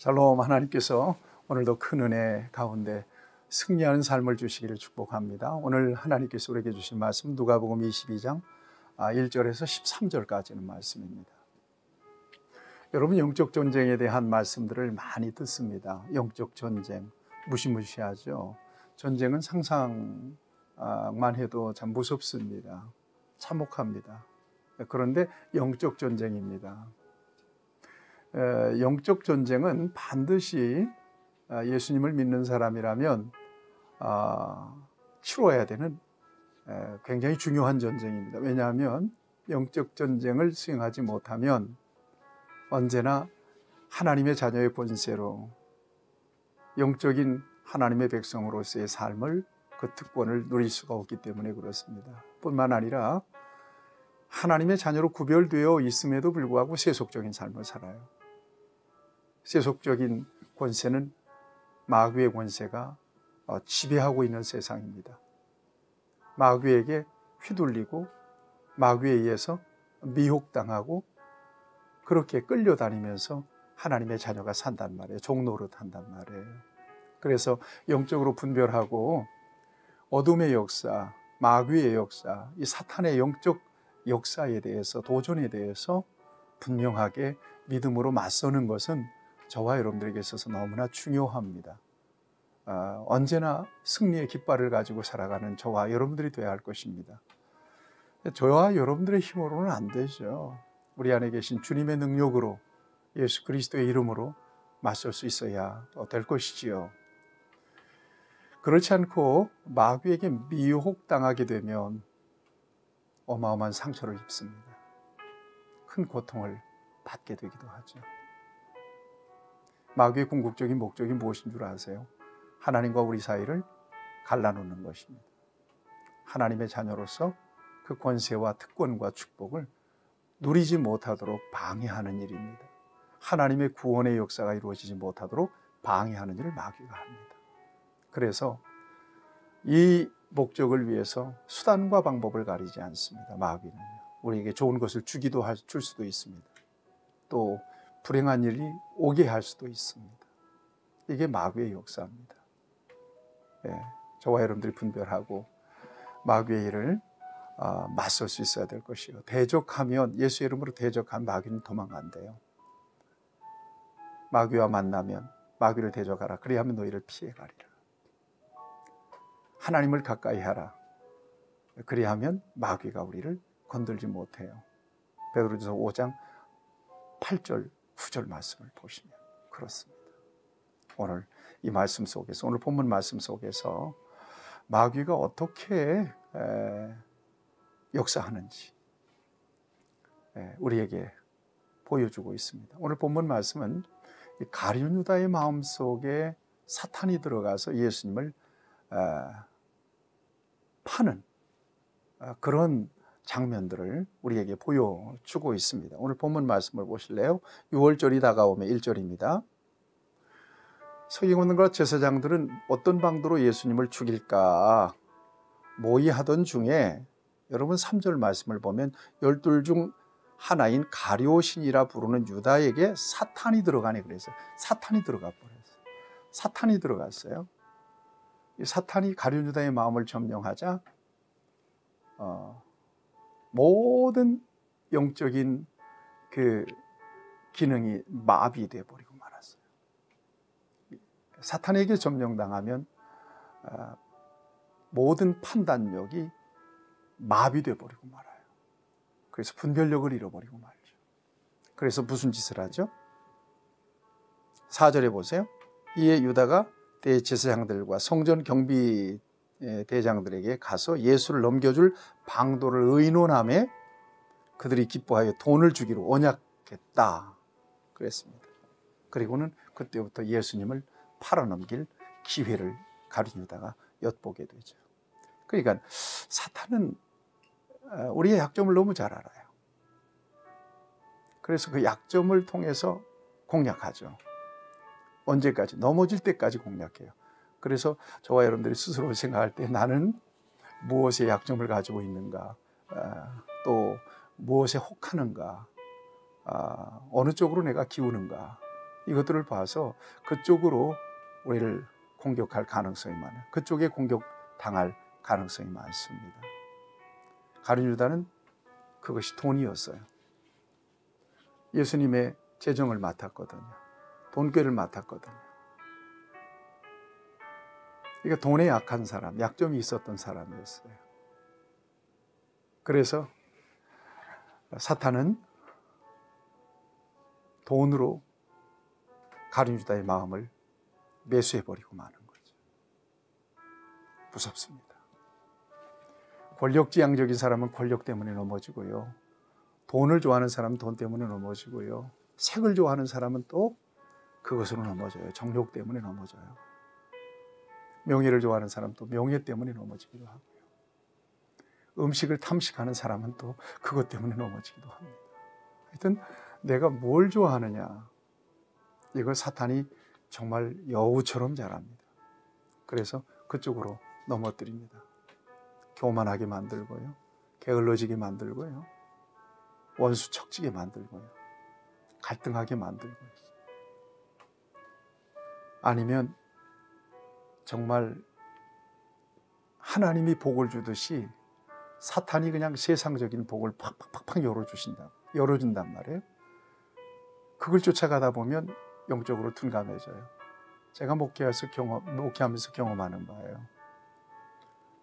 샬롬. 하나님께서 오늘도 큰 은혜 가운데 승리하는 삶을 주시기를 축복합니다. 오늘 하나님께서 우리에게 주신 말씀 누가복음 22장 1절에서 13절까지는 말씀입니다. 여러분, 영적 전쟁에 대한 말씀들을 많이 듣습니다. 영적 전쟁 무시무시하죠. 전쟁은 상상만 해도 참 무섭습니다. 참혹합니다. 그런데 영적 전쟁입니다. 영적 전쟁은 반드시 예수님을 믿는 사람이라면 치러야 되는 굉장히 중요한 전쟁입니다. 왜냐하면 영적 전쟁을 수행하지 못하면 언제나 하나님의 자녀의 권세로 영적인 하나님의 백성으로서의 삶을, 그 특권을 누릴 수가 없기 때문에 그렇습니다. 뿐만 아니라 하나님의 자녀로 구별되어 있음에도 불구하고 세속적인 삶을 살아요. 세속적인 권세는 마귀의 권세가 지배하고 있는 세상입니다. 마귀에게 휘둘리고 마귀에 의해서 미혹당하고 그렇게 끌려다니면서 하나님의 자녀가 산단 말이에요. 종노릇 한단 말이에요. 그래서 영적으로 분별하고 어둠의 역사, 마귀의 역사, 이 사탄의 영적 역사에 대해서, 도전에 대해서 분명하게 믿음으로 맞서는 것은 저와 여러분들에게 있어서 너무나 중요합니다. 언제나 승리의 깃발을 가지고 살아가는 저와 여러분들이 되어야 할 것입니다. 저와 여러분들의 힘으로는 안 되죠. 우리 안에 계신 주님의 능력으로, 예수 그리스도의 이름으로 맞설 수 있어야 될 것이지요. 그렇지 않고 마귀에게 미혹당하게 되면 어마어마한 상처를 입습니다. 큰 고통을 받게 되기도 하죠. 마귀의 궁극적인 목적이 무엇인 줄 아세요? 하나님과 우리 사이를 갈라놓는 것입니다. 하나님의 자녀로서 그 권세와 특권과 축복을 누리지 못하도록 방해하는 일입니다. 하나님의 구원의 역사가 이루어지지 못하도록 방해하는 일을 마귀가 합니다. 그래서 이 목적을 위해서 수단과 방법을 가리지 않습니다. 마귀는 우리에게 좋은 것을 줄 수도 있습니다. 또 불행한 일이 오게 할 수도 있습니다. 이게 마귀의 역사입니다. 저와 여러분들이 분별하고 마귀의 일을 맞설 수 있어야 될 것이요. 대적하면, 예수의 이름으로 대적하면 마귀는 도망간대요. 마귀와 만나면 마귀를 대적하라. 그리하면 너희를 피해가리라. 하나님을 가까이 하라. 그리하면 마귀가 우리를 건들지 못해요. 베드로전서 5장 8절 9절 말씀을 보시면 그렇습니다. 오늘 이 말씀 속에서, 오늘 본문 말씀 속에서 마귀가 어떻게 역사하는지 우리에게 보여주고 있습니다. 오늘 본문 말씀은 가룟 유다의 마음속에 사탄이 들어가서 예수님을 파는 그런 장면들을 우리에게 보여주고 있습니다. 오늘 본문 말씀을 보실래요? 6월절이 다가오면 1절입니다. 서기관들과 제사장들은 어떤 방도로 예수님을 죽일까 모의하던 중에, 여러분 3절 말씀을 보면 12 중 하나인 가룟신이라 부르는 유다에게 사탄이 들어가네. 그래서 사탄이 들어가 버렸어요. 사탄이 들어갔어요. 이 사탄이 가룟 유다의 마음을 점령하자 모든 영적인 그 기능이 마비돼 버리고 말았어요. 사탄에게 점령당하면 모든 판단력이 마비돼 버리고 말아요. 그래서 분별력을 잃어버리고 말죠. 그래서 무슨 짓을 하죠? 4절에 보세요. 이에 유다가 대제사장들과 성전 경비 대장들에게 가서 예수를 넘겨줄 방도를 의논하며 그들이 기뻐하여 돈을 주기로 언약했다 그랬습니다. 그리고는 그때부터 예수님을 팔아넘길 기회를 가룟 유다가 엿보게 되죠. 그러니까 사탄은 우리의 약점을 너무 잘 알아요. 그래서 그 약점을 통해서 공략하죠. 언제까지? 넘어질 때까지 공략해요. 그래서 저와 여러분들이 스스로 생각할 때 나는 무엇의 약점을 가지고 있는가, 또 무엇에 혹하는가, 어느 쪽으로 내가 기우는가, 이것들을 봐서 그쪽으로 우리를 공격할 가능성이 많아요. 그쪽에 공격당할 가능성이 많습니다. 가룟 유다는 그것이 돈이었어요. 예수님의 재정을 맡았거든요. 돈꾀를 맡았거든요. 그러니까 돈에 약한 사람, 약점이 있었던 사람이었어요. 그래서 사탄은 돈으로 가룟 유다의 마음을 매수해버리고 마는 거죠. 무섭습니다. 권력지향적인 사람은 권력 때문에 넘어지고요. 돈을 좋아하는 사람은 돈 때문에 넘어지고요. 색을 좋아하는 사람은 또 그것으로 넘어져요. 정욕 때문에 넘어져요. 명예를 좋아하는 사람은 또 명예 때문에 넘어지기도 하고요. 음식을 탐식하는 사람은 또 그것 때문에 넘어지기도 합니다. 하여튼 내가 뭘 좋아하느냐, 이걸 사탄이 정말 여우처럼 잘합니다. 그래서 그쪽으로 넘어뜨립니다. 교만하게 만들고요. 게을러지게 만들고요. 원수 척지게 만들고요. 갈등하게 만들고요. 아니면 정말 하나님이 복을 주듯이 사탄이 그냥 세상적인 복을 팍팍팍팍 열어준단 말이에요. 그걸 쫓아가다 보면 영적으로 둔감해져요. 제가 목회하면서 경험하는 바예요.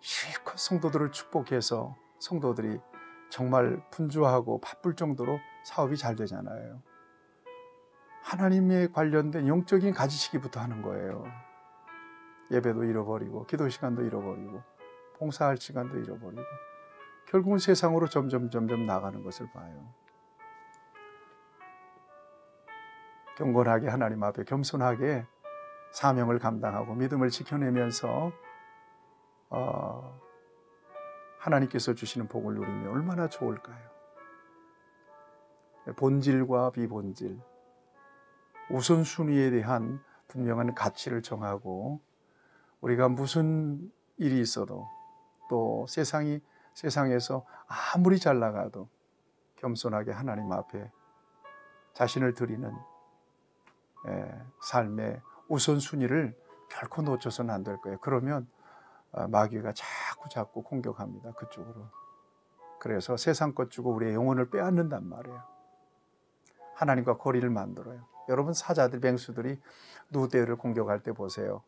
실컷 성도들을 축복해서 성도들이 정말 분주하고 바쁠 정도로 사업이 잘 되잖아요. 하나님에 관련된 영적인 가지치기부터 하는 거예요. 예배도 잃어버리고 기도 시간도 잃어버리고 봉사할 시간도 잃어버리고 결국은 세상으로 점점 나가는 것을 봐요. 경건하게 하나님 앞에 겸손하게 사명을 감당하고 믿음을 지켜내면서 하나님께서 주시는 복을 누리면 얼마나 좋을까요? 본질과 비본질, 우선순위에 대한 분명한 가치를 정하고 우리가 무슨 일이 있어도 또 세상에서 아무리 잘 나가도 겸손하게 하나님 앞에 자신을 드리는 삶의 우선순위를 결코 놓쳐서는 안 될 거예요. 그러면 마귀가 자꾸 공격합니다. 그쪽으로. 그래서 세상 것 주고 우리의 영혼을 빼앗는단 말이에요. 하나님과 거리를 만들어요. 여러분 사자들, 맹수들이 누대를 공격할 때 보세요.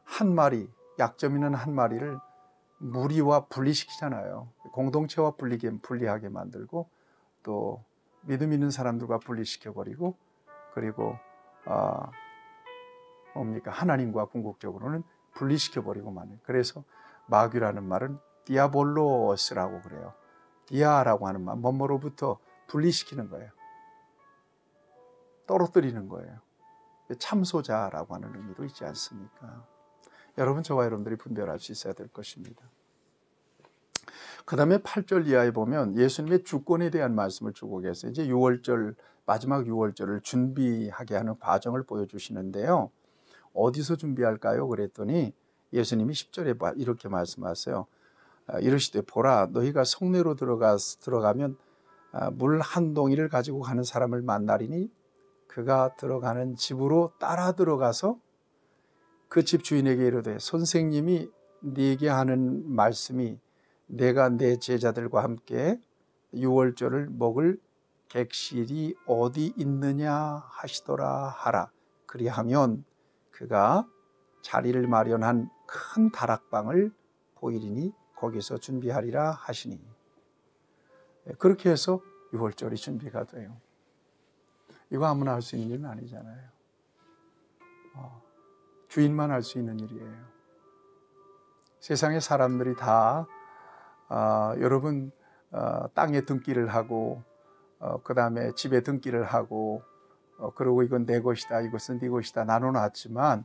한 마리, 약점 있는 한 마리를 무리와 분리시키잖아요. 공동체와 분리하게 만들고 또 믿음 있는 사람들과 분리시켜버리고 그리고 하나님과 궁극적으로는 분리시켜버리고 마는. 그래서 마귀라는 말은 디아볼로스라고 그래요. 디아라고 하는 말, 뭐뭐로부터 분리시키는 거예요. 떨어뜨리는 거예요. 참소자라고 하는 의미도 있지 않습니까? 여러분, 저와 여러분들이 분별할 수 있어야 될 것입니다. 그 다음에 8절 이하에 보면 예수님의 주권에 대한 말씀을 주고 계세요. 이제 마지막 6월절을 준비하게 하는 과정을 보여주시는데요. 어디서 준비할까요? 그랬더니 예수님이 10절에 이렇게 말씀하세요. 이르시되 보라, 너희가 성내로 들어가면 물 한 동이를 가지고 가는 사람을 만나리니 그가 들어가는 집으로 따라 들어가서 그 집 주인에게 이르되 선생님이 네게 하는 말씀이 내가 내 제자들과 함께 유월절을 먹을 객실이 어디 있느냐 하시더라 하라. 그리하면 그가 자리를 마련한 큰 다락방을 보이리니 거기서 준비하리라 하시니. 그렇게 해서 유월절이 준비가 돼요. 이거 아무나 할 수 있는 일은 아니잖아요. 주인만 할 수 있는 일이에요. 세상의 사람들이 다 여러분 땅에 등기를 하고 그 다음에 집에 등기를 하고 그리고 이건 내 것이다, 이것은 네 것이다 나눠놨지만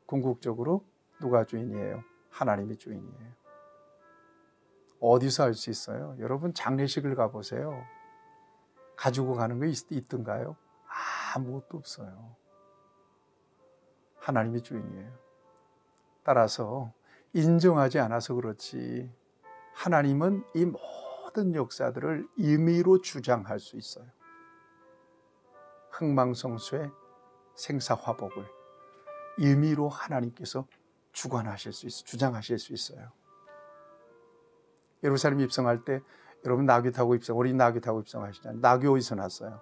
궁극적으로 누가 주인이에요? 하나님이 주인이에요. 어디서 할 수 있어요? 여러분 장례식을 가보세요. 가지고 가는 거 있던가요? 아무것도 없어요. 하나님이 주인이에요. 따라서 인정하지 않아서 그렇지 하나님은 이 모든 역사들을 임의로 주장할 수 있어요. 흥망성쇠 생사화복을 임의로 하나님께서 주관하실 수 있어요. 주장하실 수 있어요. 예루살렘 입성할 때 여러분 나귀 타고 어린 나귀 타고 입성하시잖아요. 나귀 어디서 났어요?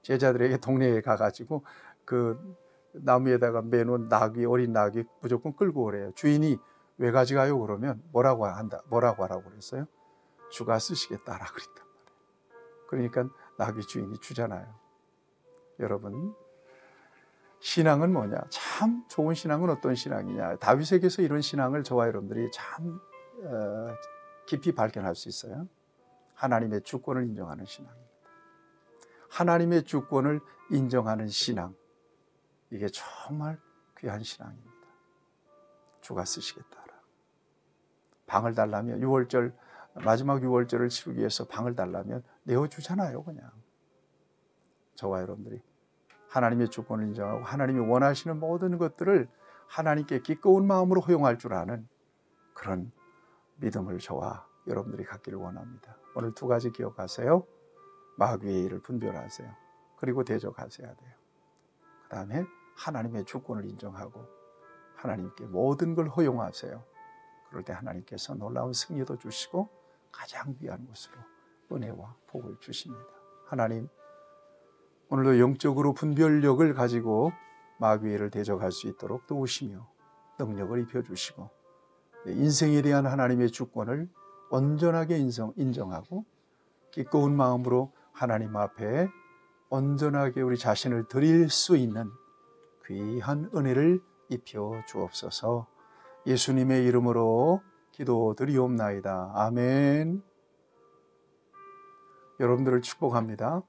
제자들에게 동네에 가가지고 그 나무에다가 매놓은 어린 나귀 무조건 끌고 오래요. 주인이 왜 가져가요? 그러면 뭐라고 하라고 그랬어요? 주가 쓰시겠다라 그랬단 말이에요. 그러니까 나귀 주인이 주잖아요. 여러분, 신앙은 뭐냐? 참 좋은 신앙은 어떤 신앙이냐? 다윗에게서 이런 신앙을 저와 여러분들이 참 깊이 발견할 수 있어요. 하나님의 주권을 인정하는 신앙입니다. 하나님의 주권을 인정하는 신앙, 이게 정말 귀한 신앙입니다. 주가 쓰시겠다. 방을 달라면 마지막 6월절을 치르기 위해서 방을 달라면 내어주잖아요. 그냥 저와 여러분들이 하나님의 주권을 인정하고 하나님이 원하시는 모든 것들을 하나님께 기꺼운 마음으로 허용할 줄 아는 그런 믿음을 저와 여러분들이 갖기를 원합니다. 오늘 두 가지 기억하세요. 마귀의 일을 분별하세요. 그리고 대적하셔야 돼요. 그 다음에 하나님의 주권을 인정하고 하나님께 모든 걸 허용하세요. 그럴 때 하나님께서 놀라운 승리도 주시고 가장 귀한 것으로 은혜와 복을 주십니다. 하나님, 오늘도 영적으로 분별력을 가지고 마귀의 일을 대적할 수 있도록 도우시며 능력을 입혀주시고 인생에 대한 하나님의 주권을 온전하게 인정하고 기꺼운 마음으로 하나님 앞에 온전하게 우리 자신을 드릴 수 있는 귀한 은혜를 입혀 주옵소서. 예수님의 이름으로 기도드리옵나이다. 아멘. 여러분들을 축복합니다.